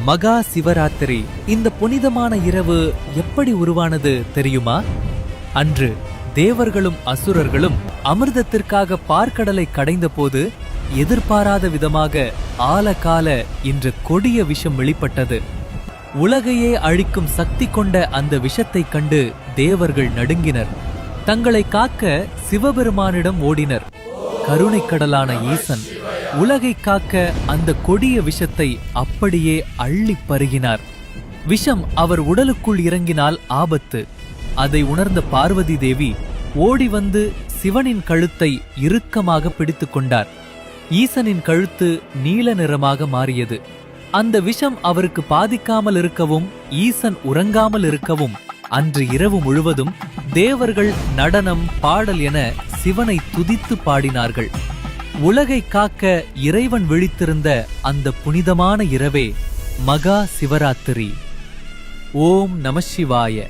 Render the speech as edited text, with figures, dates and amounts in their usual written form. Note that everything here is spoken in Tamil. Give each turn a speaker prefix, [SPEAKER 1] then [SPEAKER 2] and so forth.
[SPEAKER 1] மகா சிவராத்திரி. இந்த புனிதமான இரவு எப்படி உருவானது தெரியுமா? அன்று தேவர்களும் அசுரர்களும் அமிர்தத்திற்காக பார்க்கடலை கடைந்தபோது எதிர்பாராத விதமாக ஆலகால என்ற கொடிய விஷம் வெளிப்பட்டது. உலகையே அழிக்கும் சக்தி கொண்ட அந்த விஷத்தைக் கண்டு தேவர்கள் நடுங்கினர். தங்களை காக்க சிவபெருமானிடம் ஓடினர். கருணைக்கடலான ஈசன் உலகை காக்க அந்த கொடிய விஷத்தை அப்படியே அள்ளிப் பருகினார். விஷம் அவர் உடலுக்குள் இறங்கினால் ஆபத்து. அதை உணர்ந்த பார்வதி தேவி ஓடி வந்து சிவனின் கழுத்தை இறுக்கமாக பிடித்துக் கொண்டார். ஈசனின் கழுத்து நீல நிறமாக மாறியது. அந்த விஷம் அவருக்கு பாதிக்காமல் இருக்கவும் ஈசன் உறங்காமல் இருக்கவும் அன்று இரவு முழுவதும் தேவர்கள் நடனம் பாடல் என சிவனை துதித்து பாடினார்கள். உலகை காக்க இறைவன் விழித்திருந்த அந்த புனிதமான இரவே மகா சிவராத்திரி. ஓம் நம சிவாய.